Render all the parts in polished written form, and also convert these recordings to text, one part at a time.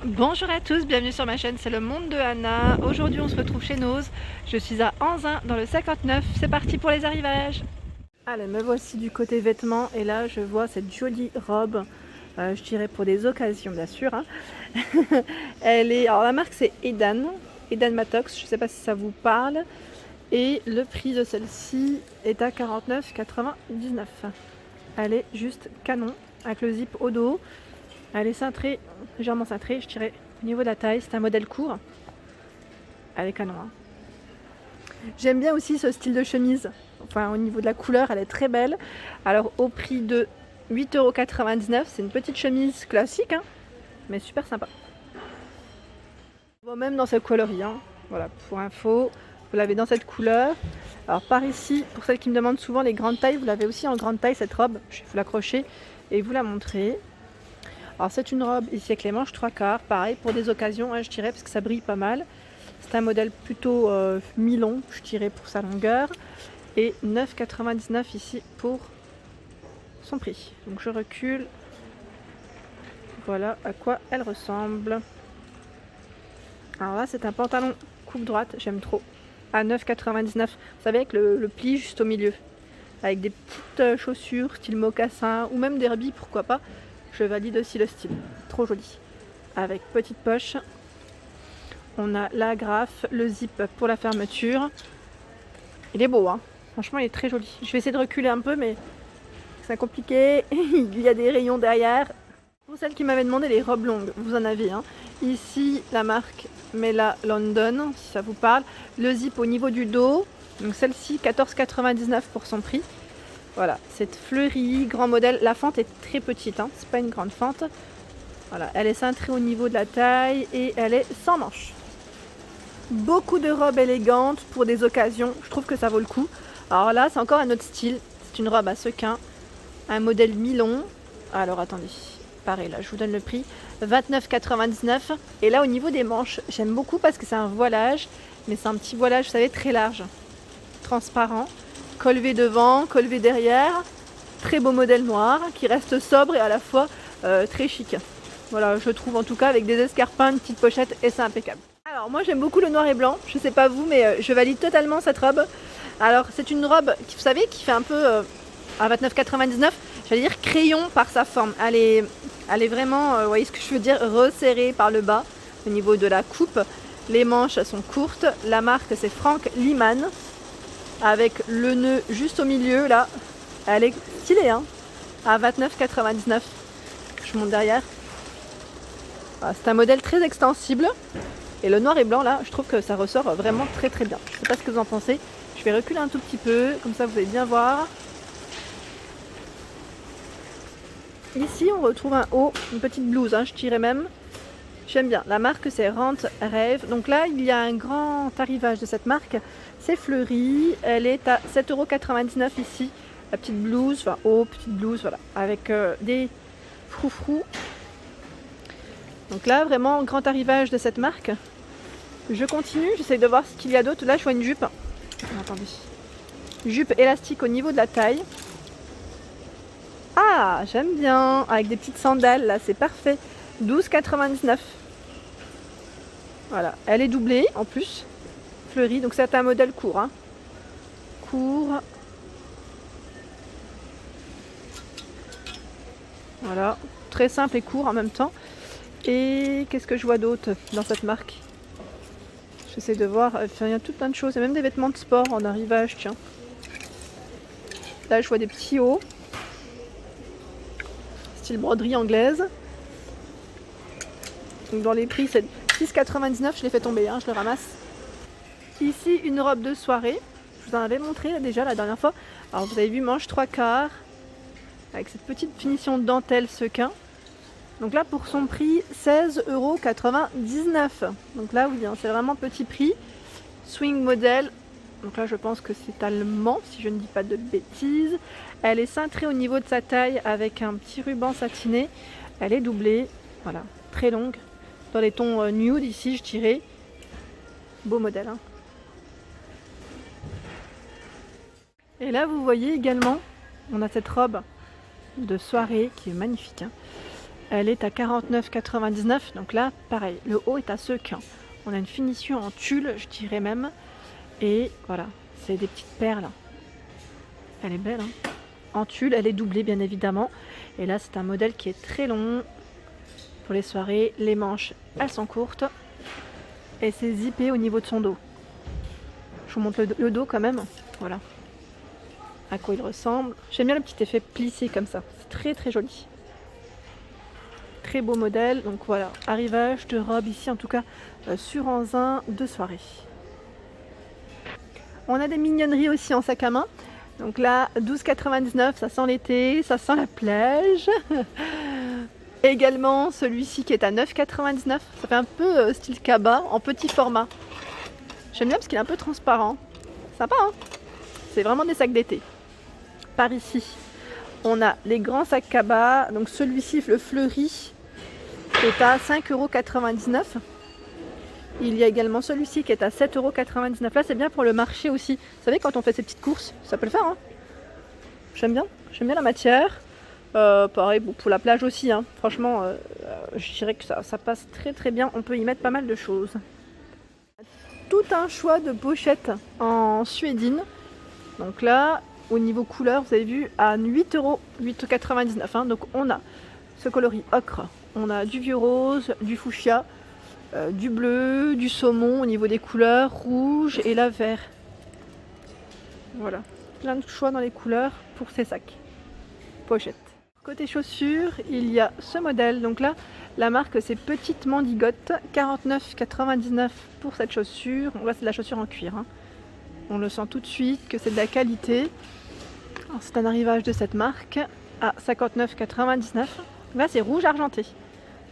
Bonjour à tous, bienvenue sur ma chaîne, c'est le monde de Anna. Aujourd'hui on se retrouve chez Noz. Je suis à Anzin dans le 59, c'est parti pour les arrivages. Allez, me voici du côté vêtements et là je vois cette jolie robe, je dirais pour des occasions bien sûr. Hein. Alors la marque c'est Edan Matox, je ne sais pas si ça vous parle. Et le prix de celle-ci est à 49,99. Elle est juste canon avec le zip au dos. Elle est cintrée, légèrement cintrée, je dirais, au niveau de la taille. C'est un modèle court. Elle est canon. Hein. J'aime bien aussi ce style de chemise. Enfin, au niveau de la couleur, elle est très belle. Alors, au prix de 8,99 €, c'est une petite chemise classique, hein, mais super sympa. Bon, même dans cette coloris, hein. Voilà, pour info, vous l'avez dans cette couleur. Alors, par ici, pour celles qui me demandent souvent les grandes tailles, vous l'avez aussi en grande taille, cette robe. Je vais vous l'accrocher et vous la montrer. Alors c'est une robe ici avec les manches 3/4, pareil pour des occasions, hein, je dirais, parce que ça brille pas mal. C'est un modèle plutôt mi-long, je dirais, pour sa longueur. Et 9,99 € ici pour son prix. Donc je recule. Voilà à quoi elle ressemble. Alors là c'est un pantalon coupe droite, j'aime trop. À 9,99 €, vous savez, avec le pli juste au milieu. Avec des petites chaussures style mocassin ou même derby, pourquoi pas. Je valide aussi le style, trop joli. Avec petite poche, on a l'agrafe, le zip pour la fermeture. Il est beau, hein. Franchement il est très joli. Je vais essayer de reculer un peu mais c'est compliqué, il y a des rayons derrière. Pour celles qui m'avaient demandé les robes longues, vous en avez. Hein. Ici la marque Mela London, si ça vous parle. Le zip au niveau du dos, donc celle-ci 14,99 € pour son prix. Voilà, cette fleurie, grand modèle. La fente est très petite, hein, c'est pas une grande fente. Voilà, elle est cintrée au niveau de la taille et elle est sans manches. Beaucoup de robes élégantes pour des occasions, je trouve que ça vaut le coup. Alors là, c'est encore un autre style. C'est une robe à sequins, un modèle mi-long. Alors attendez, pareil, là je vous donne le prix. 29,99 €. Et là, au niveau des manches, j'aime beaucoup parce que c'est un voilage, mais c'est un petit voilage, vous savez, très large, transparent. Col V devant, col V derrière, très beau modèle noir qui reste sobre et à la fois très chic. Voilà, je trouve en tout cas avec des escarpins, une petite pochette et c'est impeccable. Alors moi j'aime beaucoup le noir et blanc, je sais pas vous mais je valide totalement cette robe. Alors c'est une robe qui, vous savez, qui fait un peu à 29,99 €, j'allais dire crayon par sa forme. Elle est vraiment, vous voyez ce que je veux dire, resserrée par le bas au niveau de la coupe. Les manches sont courtes, la marque c'est Frank Liman. Avec le nœud juste au milieu là, elle est stylée, hein, à 29,99 €. Je monte derrière. Voilà, c'est un modèle très extensible et le noir et blanc là, je trouve que ça ressort vraiment très très bien. Je sais pas ce que vous en pensez. Je vais reculer un tout petit peu, comme ça vous allez bien voir. Ici on retrouve un haut, une petite blouse, hein, je dirais même. J'aime bien, la marque c'est Rent Rêve. Donc là il y a un grand arrivage de cette marque. C'est fleuri, elle est à 7,99 € ici. La petite blouse, enfin haut, petite blouse, voilà, avec des froufrous. Donc là vraiment grand arrivage de cette marque. Je continue, j'essaie de voir ce qu'il y a d'autre. Là je vois une jupe. Attendez. Jupe élastique au niveau de la taille. Ah, j'aime bien, avec des petites sandales là, c'est parfait. 12,99 €. Voilà, elle est doublée en plus, fleurie, donc c'est un modèle court. Hein. Court. Voilà, très simple et court en même temps. Et qu'est-ce que je vois d'autre dans cette marque? J'essaie de voir, enfin, il y a tout plein de choses, il y a même des vêtements de sport en arrivage, tiens. Là je vois des petits hauts, style broderie anglaise. Donc dans les prix c'est 6,99 €, je l'ai fait tomber, hein, je le ramasse. Ici une robe de soirée, je vous en avais montré là, déjà la dernière fois. Alors vous avez vu, manche 3/4 avec cette petite finition de dentelle sequin. Donc là pour son prix 16,99 €. Donc là oui, hein, c'est vraiment petit prix. Swing modèle, donc là je pense que c'est allemand si je ne dis pas de bêtises. Elle est cintrée au niveau de sa taille avec un petit ruban satiné. Elle est doublée, voilà, très longue. Dans les tons nude ici je dirais. Beau modèle. Hein. Et là vous voyez également, on a cette robe de soirée qui est magnifique. Hein. Elle est à 49,99 €. Donc là, pareil, le haut est à sequin. On a une finition en tulle, je dirais même. Et voilà, c'est des petites perles. Elle est belle, hein. En tulle, elle est doublée bien évidemment. Et là, c'est un modèle qui est très long pour les soirées. Les manches, elles sont courtes. Et c'est zippé au niveau de son dos. Je vous montre le dos quand même. Voilà. À quoi il ressemble. J'aime bien le petit effet plissé comme ça. C'est très très joli. Très beau modèle. Donc voilà, arrivage de robe ici en tout cas sur Anzin de soirée. On a des mignonneries aussi en sac à main. Donc là, 12,99 €, ça sent l'été, ça sent la plage. Également celui-ci qui est à 9,99 €. Ça fait un peu style cabas en petit format. J'aime bien parce qu'il est un peu transparent. Sympa, hein? C'est vraiment des sacs d'été. Par ici, on a les grands sacs cabas. Donc celui-ci, le fleuri, est à 5,99 €. Il y a également celui-ci qui est à 7,99 €. Là, c'est bien pour le marché aussi. Vous savez, quand on fait ces petites courses, ça peut le faire, hein. J'aime bien la matière. Pareil pour la plage aussi, hein. Franchement, je dirais que ça passe très très bien. On peut y mettre pas mal de choses. Tout un choix de pochettes en suédine. Donc là, au niveau couleur, vous avez vu, à 8,99 €. Hein. Donc on a ce coloris ocre, on a du vieux rose, du fuchsia, du bleu, du saumon au niveau des couleurs, rouge et la vert. Voilà, plein de choix dans les couleurs pour ces sacs. Pochettes. Côté chaussures, il y a ce modèle. Donc là, la marque c'est Petite Mandigote, 49,99 € pour cette chaussure. Là, c'est de la chaussure en cuir. Hein. On le sent tout de suite que c'est de la qualité. C'est un arrivage de cette marque à 59,99 €. Là, c'est rouge argenté.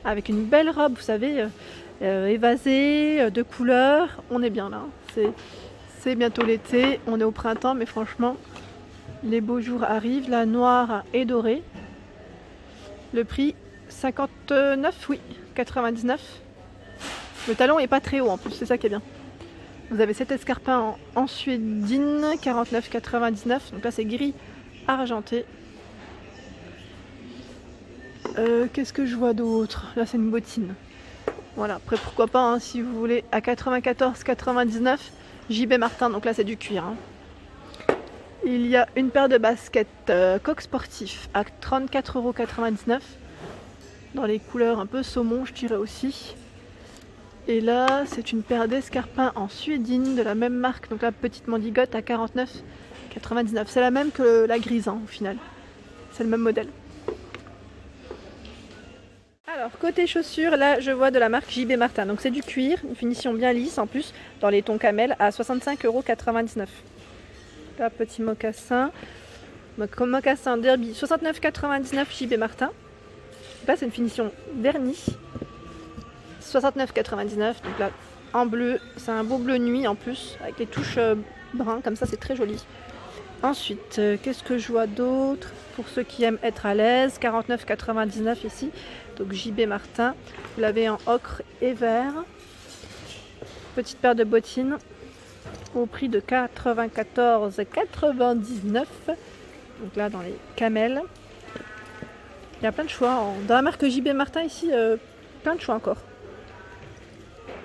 Avec une belle robe, vous savez, évasée, de couleurs. On est bien là. C'est bientôt l'été. On est au printemps, mais franchement, les beaux jours arrivent. La noire et dorée. Le prix 59,99 €. Le talon est pas très haut en plus, c'est ça qui est bien. Vous avez cet escarpin en suédine, 49,99 €. Donc là, c'est gris argenté. Qu'est-ce que je vois d'autre? Là, c'est une bottine. Voilà, après, pourquoi pas, hein, si vous voulez, à 94,99 € JB Martin. Donc là, c'est du cuir. Hein. Il y a une paire de baskets coq sportif à 34,99 € dans les couleurs un peu saumon, je dirais aussi. Et là, c'est une paire d'escarpins en suédine de la même marque, donc la Petite Mandigote à 49,99 €. C'est la même que la grise, hein, au final. C'est le même modèle. Alors, côté chaussures, là, je vois de la marque JB Martin. Donc c'est du cuir, une finition bien lisse en plus, dans les tons camel à 65,99 €. Là, petit mocassin. Mocassin derby, 69,99 € JB Martin. Là, c'est une finition vernie. 69,99 €. Donc là, en bleu, c'est un beau bleu nuit en plus, avec les touches brun, comme ça, c'est très joli. Ensuite, qu'est-ce que je vois d'autre? Pour ceux qui aiment être à l'aise, 49,99 € ici. Donc JB Martin. Vous l'avez en ocre et vert. Petite paire de bottines au prix de 94,99 €. Donc là, dans les camels. Il y a plein de choix. Dans la marque JB Martin, ici, plein de choix encore.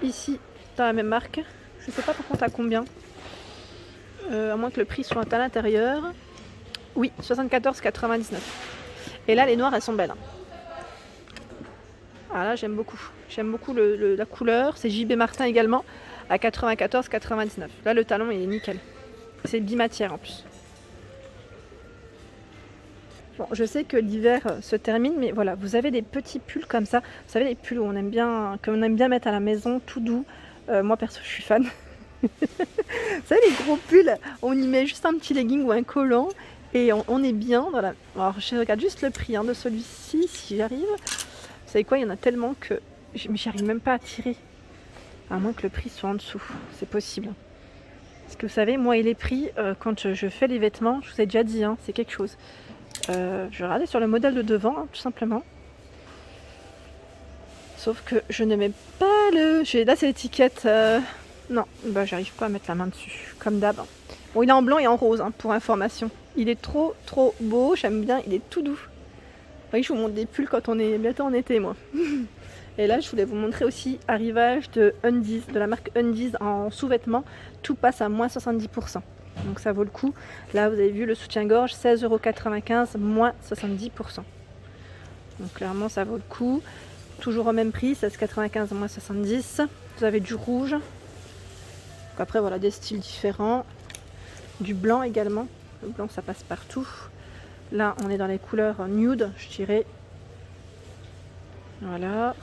Ici, dans la même marque. Je ne sais pas par contre à combien. À moins que le prix soit à l'intérieur. Oui, 74,99 €. Et là, les noires, elles sont belles. Hein. Ah là, j'aime beaucoup. J'aime beaucoup la couleur. C'est JB Martin également, à 94,99 €. Là, le talon, il est nickel. C'est bimatière en plus. Bon, je sais que l'hiver se termine, mais voilà, vous avez des petits pulls comme ça. Vous savez, les pulls qu'on aime bien mettre à la maison, tout doux. Moi, perso, je suis fan. Vous savez, les gros pulls, on y met juste un petit legging ou un collant et on est bien. Voilà. Alors, je regarde juste le prix de celui-ci, si j'arrive. Vous savez quoi, il y en a tellement que j'arrive même pas à tirer. À moins que le prix soit en dessous. C'est possible. Parce que vous savez, moi et les prix, quand je fais les vêtements, je vous ai déjà dit, hein, c'est quelque chose. Je vais regarder sur le modèle de devant, hein, tout simplement. Sauf que je ne mets pas le... Là, c'est l'étiquette... Non, bah, j'arrive pas à mettre la main dessus, comme d'hab. Bon, il est en blanc et en rose, hein, pour information. Il est trop beau, j'aime bien, il est tout doux. Oui, je vous montre des pulls quand on est bientôt en été, moi. Et là, je voulais vous montrer aussi arrivage de Undies, de la marque Undies en sous-vêtements. Tout passe à moins 70%. Donc ça vaut le coup. Là, vous avez vu le soutien-gorge, 16,95 €, moins 70%. Donc clairement, ça vaut le coup. Toujours au même prix, 16,95 moins 70. Vous avez du rouge. Donc après, voilà, des styles différents. Du blanc également. Le blanc, ça passe partout. Là, on est dans les couleurs nude, je dirais. Voilà.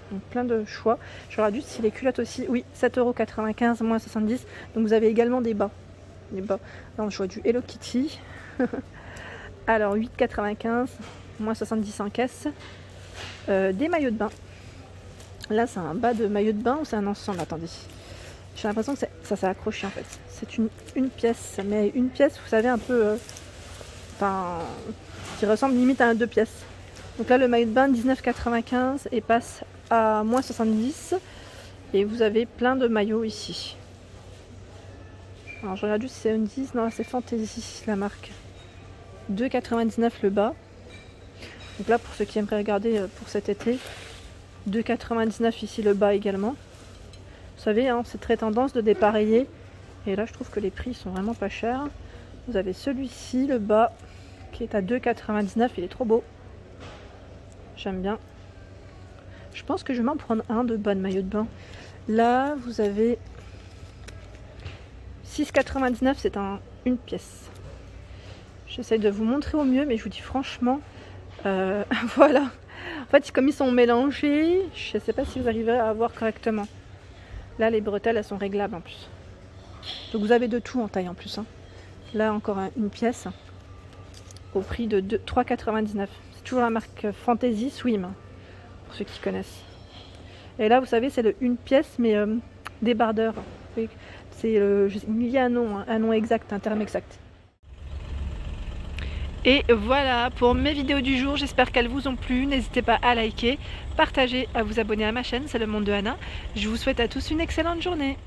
Donc plein de choix. J'aurais dû si les culottes aussi. Oui, 7,95 € moins 70. Donc vous avez également des bas. Des bas. Là, on choisit du Hello Kitty. Alors 8,95 moins 70 en caisse. Des maillots de bain. Là, c'est un bas de maillot de bain ou c'est un ensemble? Attendez. J'ai l'impression que ça s'est accroché en fait. C'est une pièce. Mais une pièce, vous savez, un peu. Enfin. Qui ressemble limite à un 2 pièces. Donc là, le maillot de bain 19,95 et passe à moins 70. Et vous avez plein de maillots ici. Alors je regarde juste si c'est Undies. Non, c'est Fantasy la marque. 2,99 le bas. Donc là, pour ceux qui aimeraient regarder pour cet été, 2,99 ici le bas également. Vous savez, hein, c'est très tendance de dépareiller. Et là, je trouve que les prix sont vraiment pas chers. Vous avez celui-ci, le bas, qui est à 2,99. Il est trop beau. J'aime bien. Je pense que je vais m'en prendre un de bas de maillot de bain. Là, vous avez 6,99. C'est une pièce. J'essaie de vous montrer au mieux, mais je vous dis franchement, voilà. En fait, comme ils sont mélangés, je ne sais pas si vous arriverez à voir correctement. Là, les bretelles, elles sont réglables en plus. Donc vous avez de tout en taille en plus. Hein. Là, encore une pièce au prix de 3,99. C'est toujours la marque Fantasy Swim, pour ceux qui connaissent. Et là, vous savez, c'est une pièce, mais débardeur. C'est il y a un nom exact, un terme exact. Et voilà pour mes vidéos du jour, j'espère qu'elles vous ont plu. N'hésitez pas à liker, partager, à vous abonner à ma chaîne, c'est le monde de Anna. Je vous souhaite à tous une excellente journée.